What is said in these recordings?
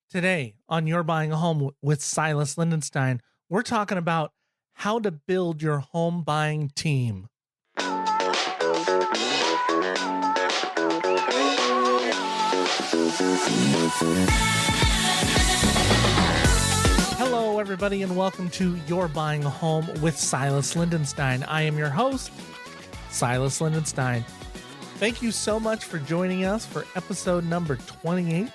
Today on You're Buying a Home with Silas Lindenstein, we're talking about how to build your home buying team. Hello, everybody, and welcome to You're Buying a Home with Silas Lindenstein. I am your host, Silas Lindenstein. Thank you so much for joining us for episode number 28.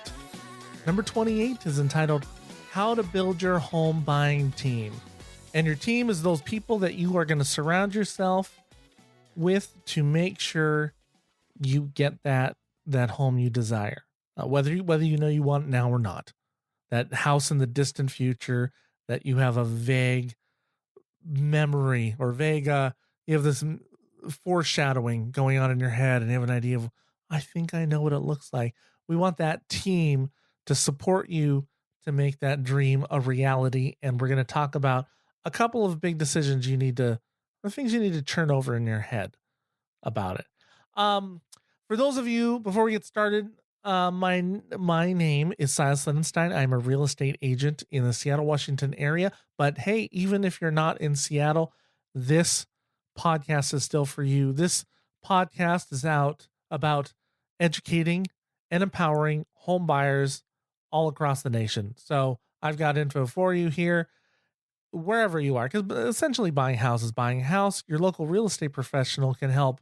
Number 28 is entitled How to Build Your Home Buying Team. And your team is those people that you are going to surround yourself with to make sure you get that home you desire. Whether you know you want it now or not. That house in the distant future that you have a vague memory or vague, you have this foreshadowing going on in your head and you have an idea of, I think I know what it looks like. We want that team to support you to make that dream a reality. And we're going to talk about a couple of big decisions things you need to turn over in your head about it. For those of you, before we get started, my name is Silas Lindenstein. I'm a real estate agent in the Seattle, Washington area. But hey, even if you're not in Seattle, this podcast is still for you. This podcast is out about educating and empowering home buyers all across the nation. So I've got info for you here, wherever you are, because essentially buying a house. Your local real estate professional can help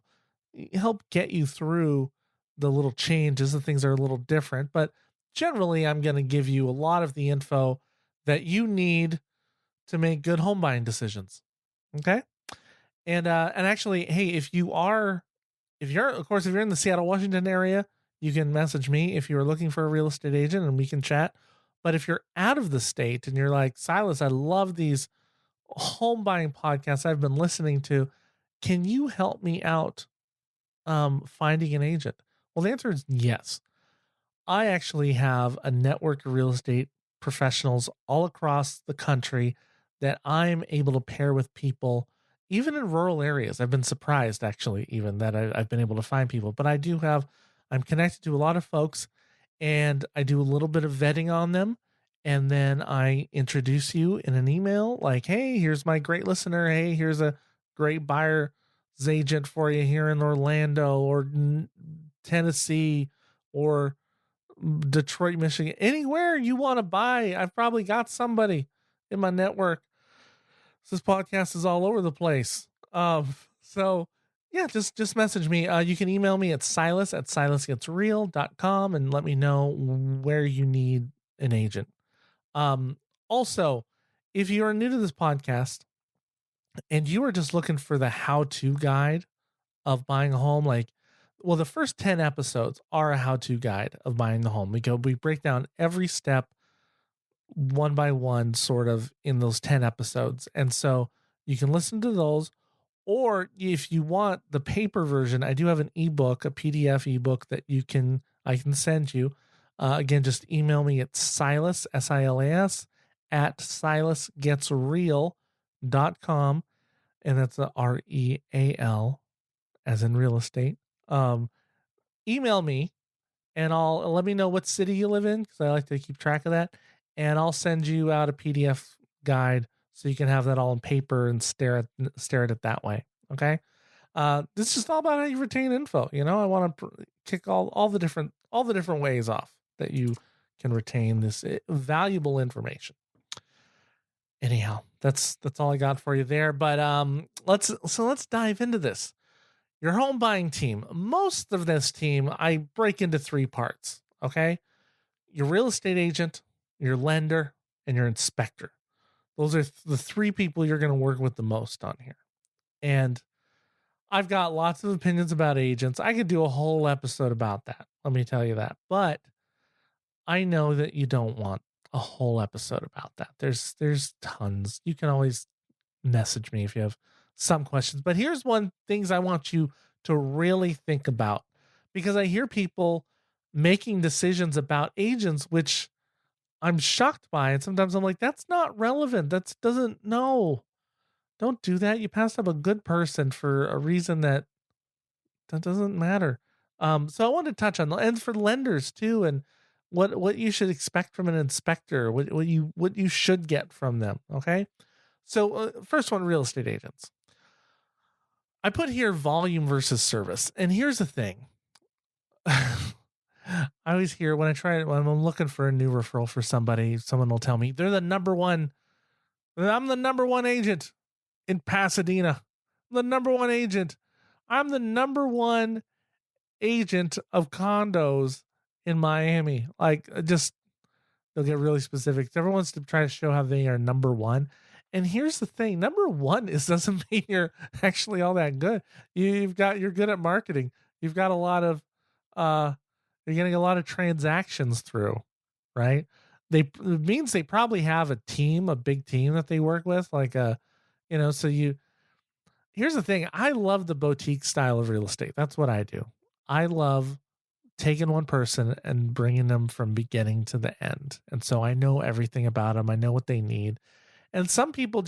get you through the little changes. The things are a little different, but generally I'm going to give you a lot of the info that you need to make good home buying decisions. Okay. And actually, hey, if you're in the Seattle, Washington area, you can message me if you're looking for a real estate agent and we can chat. But if you're out of the state and you're like, Silas, I love these home buying podcasts I've been listening to. Can you help me out finding an agent? Well, the answer is yes. I actually have a network of real estate professionals all across the country that I'm able to pair with people, even in rural areas. I've been surprised, actually, even that I've been able to find people. But I'm connected to a lot of folks, and I do a little bit of vetting on them. And then I introduce you in an email like, hey, here's my great listener. Hey, here's a great buyer's agent for you here in Orlando or Tennessee or Detroit, Michigan, anywhere you want to buy. I've probably got somebody in my network. This podcast is all over the place. So yeah, just message me. You can email me at silas@silasgetsreal.com and let me know where you need an agent. Also, if you are new to this podcast and you are just looking for the how-to guide of buying a home, the first 10 episodes are a how-to guide of buying the home. We break down every step one by one, sort of, in those 10 episodes. And so you can listen to those, or if you want the paper version, I do have an ebook, a PDF ebook that I can send you. Again, just email me at Silas, SILAS, at silasgetsreal.com. And that's a REAL as in real estate. Email me and let me know what city you live in, because I like to keep track of that. And I'll send you out a PDF guide so you can have that all in paper and stare at it that way. Okay. This is just all about how you retain info. I want to kick all the different ways off that you can retain this valuable information. Anyhow, that's all I got for you there. But let's dive into this. Your home buying team. Most of this team I break into three parts. Okay. Your real estate agent, your lender, and your inspector. Those are the three people you're going to work with the most on here. And I've got lots of opinions about agents. I could do a whole episode about that. Let me tell you that. But I know that you don't want a whole episode about that. There's tons. You can always message me if you have some questions. But here's things I want you to really think about, because I hear people making decisions about agents, which I'm shocked by. And sometimes I'm like, that's not relevant. Don't do that. You passed up a good person for a reason that doesn't matter. So I wanted to touch on, and for lenders too, and what you should expect from an inspector, what you should get from them. Okay. So first one, real estate agents. I put here volume versus service. And here's the thing. I always hear when I'm looking for a new referral for somebody, someone will tell me they're the number one. I'm the number one agent in Pasadena. The number one agent. I'm the number one agent of condos in Miami. Like, just they'll get really specific. Everyone wants to try to show how they are number one. And here's the thing: number one doesn't mean you're actually all that good. You're good at marketing. You've got a lot of you're getting a lot of transactions through, right? It means they probably have a team, a big team that they work with, like so here's the thing. I love the boutique style of real estate. That's what I do. I love taking one person and bringing them from beginning to the end. And so I know everything about them. I know what they need. And some people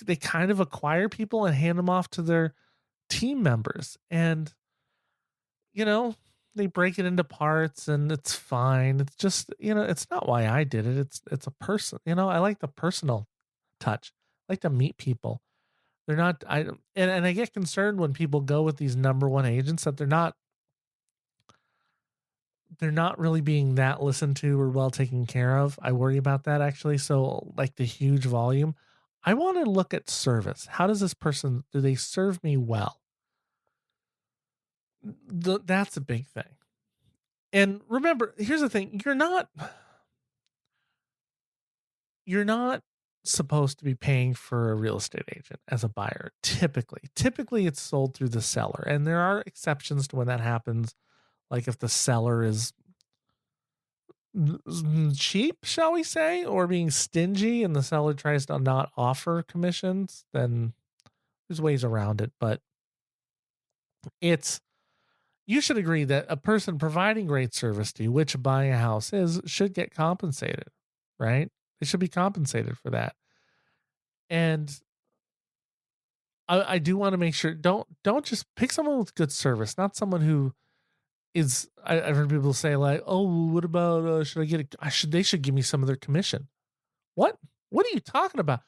they kind of acquire people and hand them off to their team members. And, they break it into parts and it's fine. It's just, it's not why I did it. It's a person, I like the personal touch. I like to meet people. They're not, and I get concerned when people go with these number one agents that they're not really being that listened to or well taken care of. I worry about that actually. So like the huge volume, I want to look at service. How does do they serve me well? That's a big thing. And remember, here's the thing. You're not supposed to be paying for a real estate agent as a buyer. Typically it's sold through the seller. And there are exceptions to when that happens. Like if the seller is cheap, shall we say, or being stingy and the seller tries to not offer commissions, then there's ways around it. But you should agree that a person providing great service to you, which buying a house is, should get compensated, right? They should be compensated for that. And I do want to make sure, don't just pick someone with good service, not someone who is, I've heard people say like, oh, what about, should I get they should give me some of their commission. What are you talking about?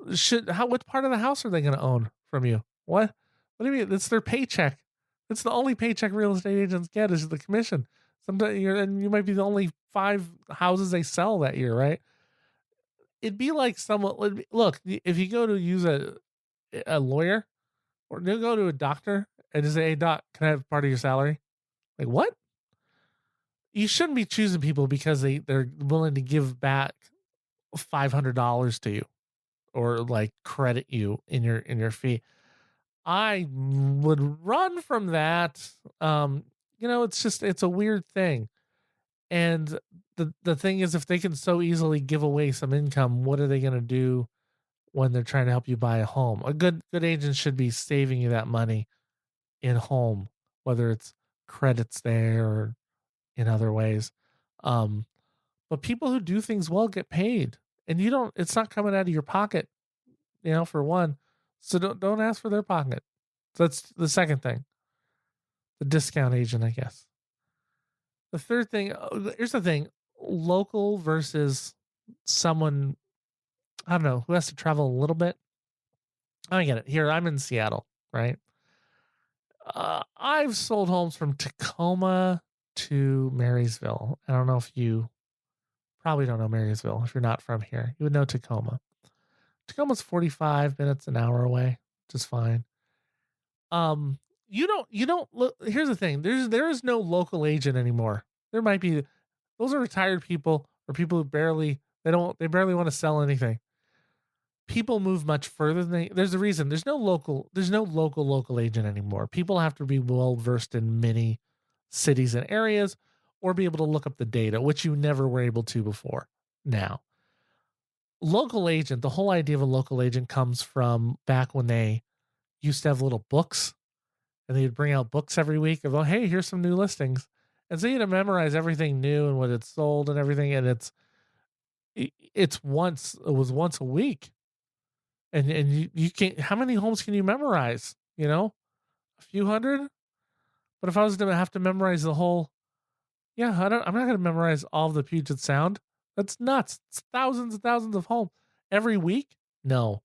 What part of the house are they going to own from you? What do you mean? It's their paycheck. It's the only paycheck real estate agents get is the commission. Sometimes you might be the only 5 houses they sell that year, right? It'd be like look, if you go to use a lawyer or you go to a doctor and just say, hey doc, can I have part of your salary? Like what? You shouldn't be choosing people because they're willing to give back $500 to you or like credit you in your fee. I would run from that. It's a weird thing. And the thing is, if they can so easily give away some income, what are they going to do when they're trying to help you buy a home? A good agent should be saving you that money in home, whether it's credits there or in other ways. But people who do things well get paid, and it's not coming out of your pocket, for one. So don't ask for their pocket. That's the second thing. The discount agent, I guess. The third thing, here's the thing, local versus someone, I don't know, who has to travel a little bit. I get it. Here, I'm in Seattle, right? I've sold homes from Tacoma to Marysville. I don't know if you probably don't know Marysville. If you're not from here, you would know Tacoma. Tacoma's 45 minutes, an hour away, just fine. You don't look. Here's the thing. There is no local agent anymore. There might be, those are retired people or people who barely want to sell anything. People move much further than there's a reason. There's no local agent anymore. People have to be well versed in many cities and areas or be able to look up the data, which you never were able to before. Now, local agent, the whole idea of a local agent comes from back when they used to have little books and they'd bring out books every week of, oh, hey, here's some new listings. And so you had to memorize everything new and what it's sold and everything. And it was once a week. And you can't, how many homes can you memorize? A few hundred? But if I was to have to memorize the whole, Yeah, I'm not going to memorize all of the Puget Sound. That's nuts. It's thousands and thousands of homes every week. No,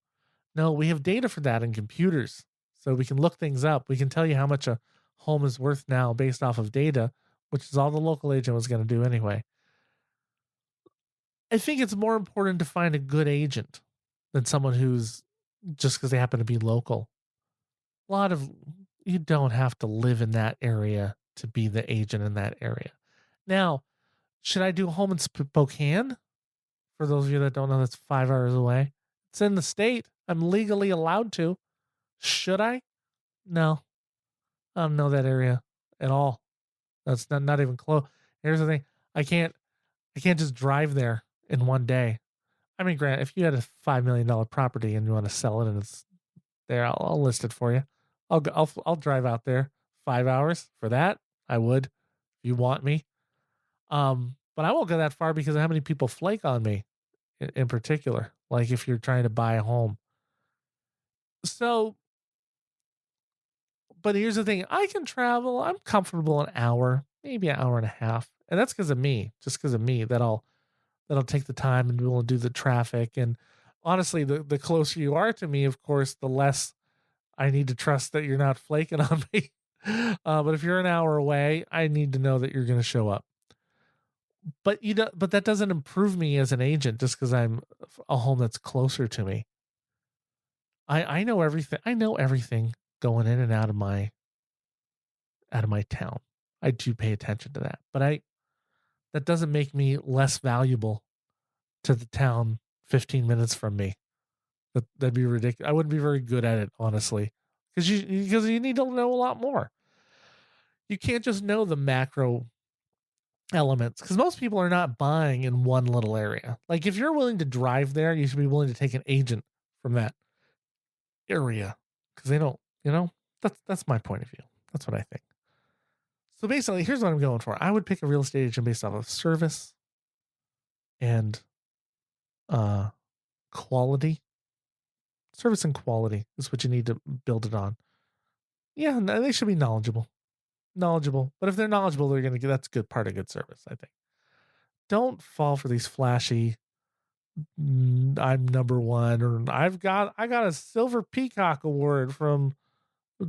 no, we have data for that in computers. So we can look things up. We can tell you how much a home is worth now based off of data, which is all the local agent was going to do anyway. I think it's more important to find a good agent than someone who's just because they happen to be local. A lot of you don't have to live in that area to be the agent in that area. Now, should I do a home in Spokane? For those of you that don't know, that's 5 hours away. It's in the state. I'm legally allowed to. Should I? No. I don't know that area at all. That's not even close. Here's the thing. I can't just drive there in one day. I mean, Grant, if you had a $5 million property and you want to sell it and it's there, I'll list it for you. I'll drive out there 5 hours for that. I would, if you want me. But I won't go that far because of how many people flake on me in particular. Like if you're trying to buy a home. So, but here's the thing. I can travel. I'm comfortable an hour, maybe an hour and a half. And that's because of me, just because of me that'll take the time and be able to do the traffic. And honestly, the closer you are to me, of course, the less I need to trust that you're not flaking on me. But if you're an hour away, I need to know that you're going to show up. But but that doesn't improve me as an agent just because I'm a home that's closer to me. I know everything. I know everything going in and out of my town. I do pay attention to that, but that doesn't make me less valuable to the town 15 minutes from me. That'd be ridiculous. I wouldn't be very good at it, honestly, because you need to know a lot more. You can't just know the macro elements because most people are not buying in one little area. Like if you're willing to drive there, you should be willing to take an agent from that area because they don't, that's my point of view. That's what I think. So basically, here's what I'm going for. I would pick a real estate agent based off of service and quality. Service and quality is what you need to build it on. Yeah, they should be knowledgeable. But if they're knowledgeable, they're going to get, that's a good part of good service, I think. Don't fall for these flashy, I'm number one, or I got a Silver Peacock Award from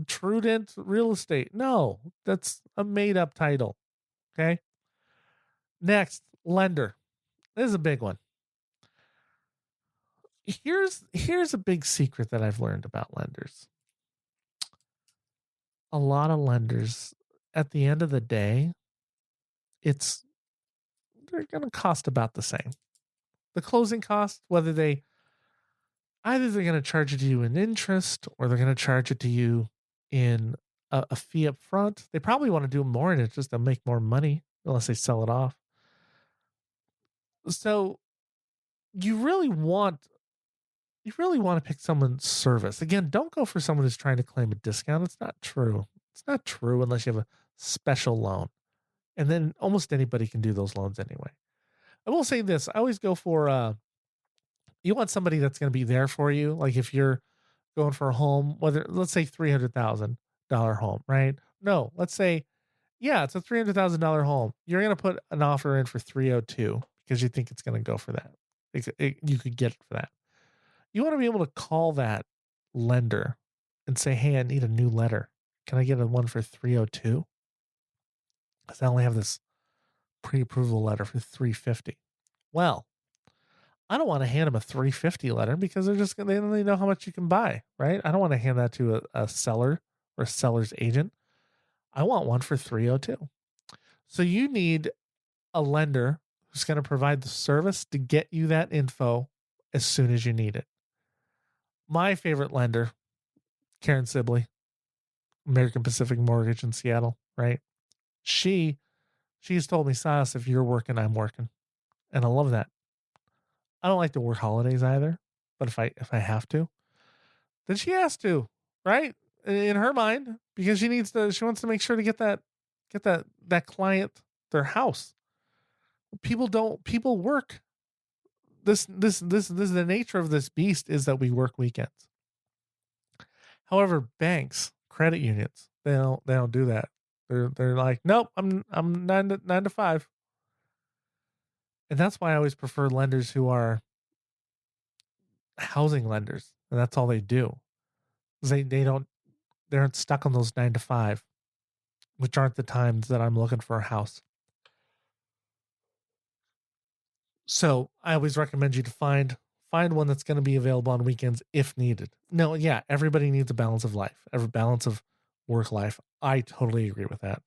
Trudent Real Estate. No, that's a made up title. Okay. Next, lender. This is a big one. Here's a big secret that I've learned about lenders. A lot of lenders, at the end of the day, they're going to cost about the same. The closing cost, either they're going to charge it to you in interest or they're going to charge it to you in a fee up front. They probably want to do more in it just to make more money unless they sell it off. So you really want to pick someone's service. Again, don't go for someone who's trying to claim a discount. It's not true. It's not true unless you have a special loan. And then almost anybody can do those loans anyway. I will say this. I always go for, you want somebody that's going to be there for you. Like if you're going for a home, let's say $300,000 home, right? No, let's say, yeah, it's a $300,000 home. You're going to put an offer in for 302 because you think it's going to go for that. You could get it for that. You want to be able to call that lender and say, hey, I need a new letter. Can I get a one for 302? Because I only have this pre-approval letter for 350. Well, I don't want to hand them a 350 letter because they don't really know how much you can buy, right? I don't want to hand that to a seller or a seller's agent. I want one for 302. So you need a lender who's going to provide the service to get you that info as soon as you need it. My favorite lender, Karen Sibley, American Pacific Mortgage in Seattle, right? She's told me, Silas, if you're working, I'm working. And I love that. I don't like to work holidays either, but if I have to, then she has to, right? In her mind, because she wants to make sure to get that client their house. People work. This is the nature of this beast is that we work weekends. However, banks, credit unions, they don't do that. They're like, nope, I'm 9 to 5. And that's why I always prefer lenders who are housing lenders, and that's all they do. They aren't stuck on those 9 to 5, which aren't the times that I'm looking for a house. So I always recommend you to find one that's going to be available on weekends if needed. No, yeah, everybody needs a balance of life, every balance of work life. I totally agree with that.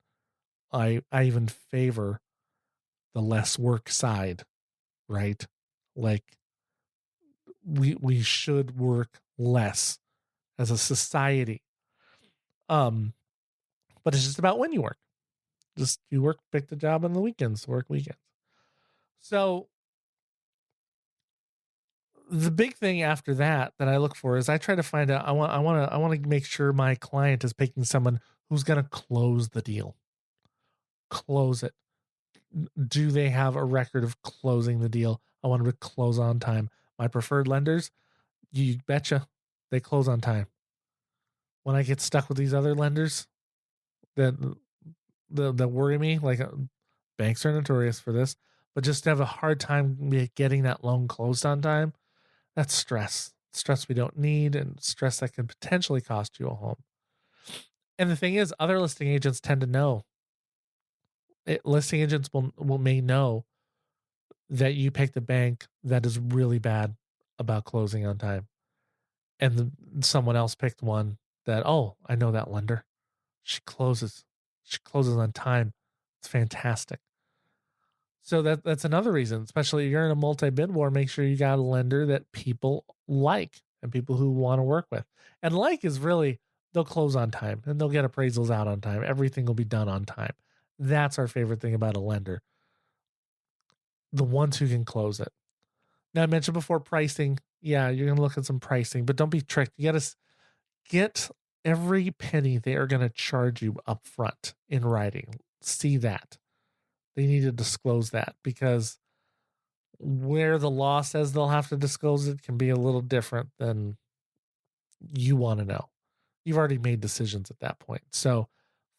I even favor the less work side, right? Like we should work less as a society. But it's just about when you work. Just you work, pick the job on the weekends, work weekends. So the big thing after that I look for is I try to find out. I want to make sure my client is picking someone who's going to close the deal. Close it. Do they have a record of closing the deal? I want them to close on time. My preferred lenders, you betcha, they close on time. When I get stuck with these other lenders that worry me, like banks are notorious for this, but just to have a hard time getting that loan closed on time, that's stress we don't need, and stress that can potentially cost you a home. And the thing is, other listing agents tend to know listing agents may know that you picked a bank that is really bad about closing on time, and someone else picked one that, oh, I know that lender, she closes on time, it's fantastic. So that's another reason, especially if you're in a multi-bid war, make sure you got a lender that people like and people who want to work with. And like is really, they'll close on time and they'll get appraisals out on time. Everything will be done on time. That's our favorite thing about a lender. The ones who can close it. Now I mentioned before pricing. Yeah, you're going to look at some pricing, but don't be tricked. You got to get every penny they are going to charge you up front in writing. See that. They need to disclose that, because where the law says they'll have to disclose it can be a little different than you want to know. You've already made decisions at that point. So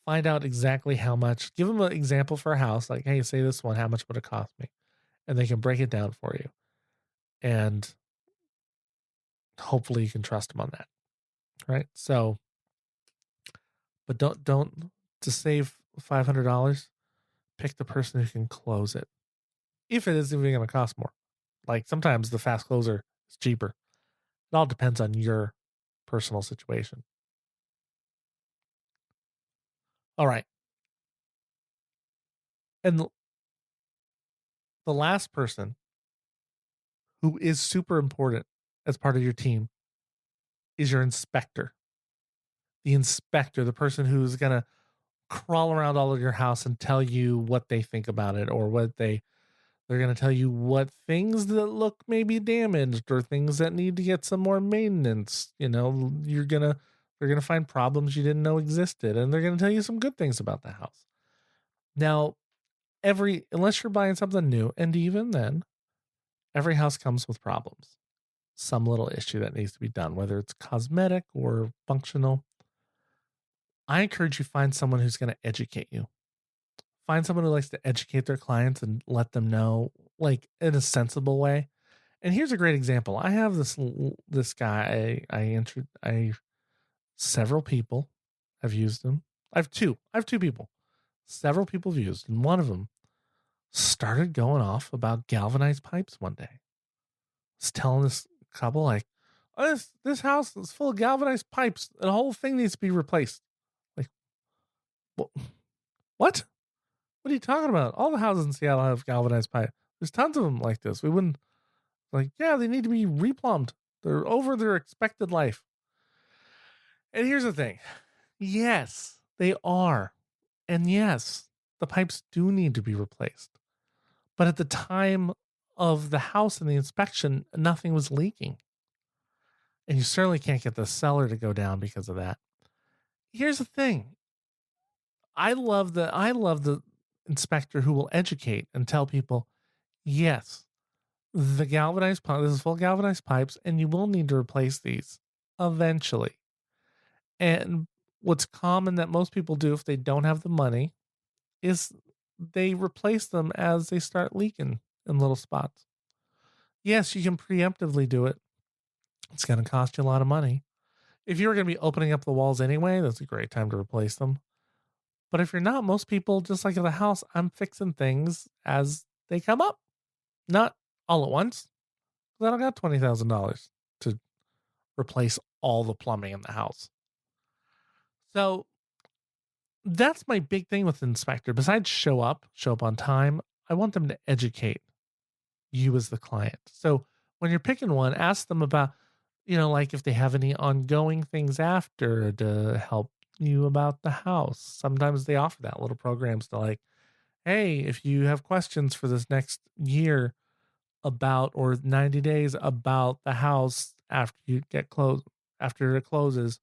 find out exactly how much. Give them an example for a house. Like, hey, say this one, how much would it cost me? And they can break it down for you. And hopefully you can trust them on that. Right. So, but don't to save $500, pick the person who can close it. If it is even going to cost more. Like sometimes the fast closer is cheaper. It all depends on your personal situation. All right. And the last person who is super important as part of your team is your inspector. The inspector, the person who's going to crawl around all of your house and tell you what they think about it, or what they're going to tell you what things that look maybe damaged or things that need to get some more maintenance. You know, they're going to find problems you didn't know existed, and they're going to tell you some good things about the house. Now, unless you're buying something new, and even then, every house comes with problems. Some little issue that needs to be done, whether it's cosmetic or functional. I encourage you find someone who's going to educate you. Find someone who likes to educate their clients and let them know, like, in a sensible way. And here's a great example. I have this guy. Several people have used him. I have two people. Several people have used, and one of them started going off about galvanized pipes one day. Was telling this couple, like, oh, this house is full of galvanized pipes. The whole thing needs to be replaced. Like, what? What are you talking about? All the houses in Seattle have galvanized pipe. There's tons of them like this. We wouldn't, like, yeah, they need to be replumbed. They're over their expected life. And here's the thing. Yes, they are. And yes, the pipes do need to be replaced. But at the time of the house and the inspection, nothing was leaking. And you certainly can't get the seller to go down because of that. Here's the thing. I love the inspector who will educate and tell people, yes, the galvanized pipe, this is full galvanized pipes, and you will need to replace these eventually. And what's common that most people do if they don't have the money is they replace them as they start leaking in little spots. Yes, you can preemptively do it. It's going to cost you a lot of money. If you're going to be opening up the walls anyway, that's a great time to replace them. But if you're not, most people, just like in the house, I'm fixing things as they come up, not all at once. I don't got $20,000 to replace all the plumbing in the house. So that's my big thing with inspector. Besides show up on time, I want them to educate you as the client. So when you're picking one, ask them about, like if they have any ongoing things after to help you about the house. Sometimes they offer that little programs to like, hey, if you have questions for this next year about, or 90 days about the house after you get after it closes,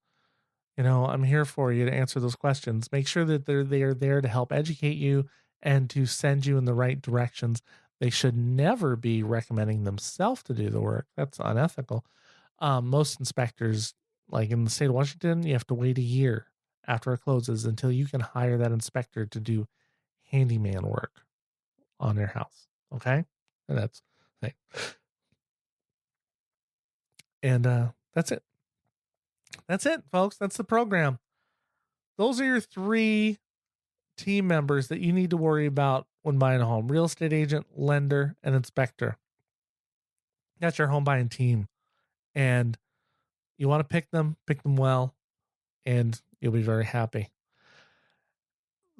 I'm here for you to answer those questions. Make sure that they're there to help educate you and to send you in the right directions. They should never be recommending themselves to do the work. That's unethical. Most inspectors, like in the state of Washington, you have to wait a year after it closes until you can hire that inspector to do handyman work on your house. Okay. And that's the thing. And that's it. That's it, folks. That's the program. Those are your 3 team members that you need to worry about when buying a home: real estate agent, lender, and inspector. That's your home buying team. And you want to pick them well, and you'll be very happy.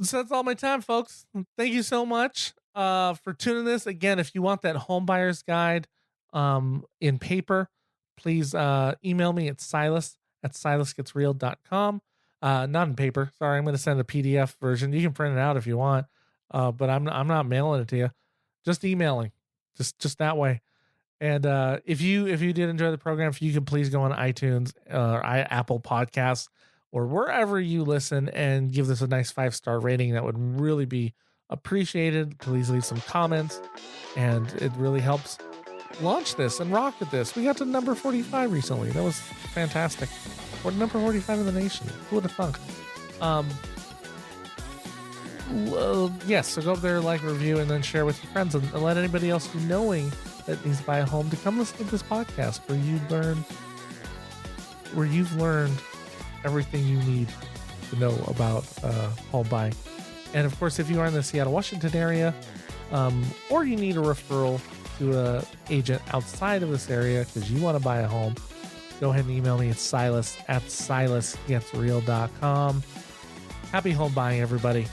So that's all my time, folks. Thank you so much for tuning this. Again, if you want that home buyer's guide in paper, please email me at silas@silasgetsreal.com. Not in paper. Sorry, I'm going to send a PDF version. You can print it out if you want, but I'm not mailing it to you. Just emailing, just that way. And if you did enjoy the program, if you could please go on iTunes or Apple Podcasts or wherever you listen and give this a nice 5-star rating, that would really be appreciated. Please leave some comments, and it really helps launch this and rock with this. We got to number 45 recently. That was fantastic. We're number 45 in the nation. Who would have thunk? Yes, so go up there, like, review, and then share with your friends, and let anybody else knowing that needs to buy a home to come listen to this podcast where you've learned everything you need to know about home buying. And of course, if you are in the Seattle, Washington area, or you need a referral to an agent outside of this area because you want to buy a home, go ahead and email me at silas@silasgetsreal.com. Happy home buying, everybody.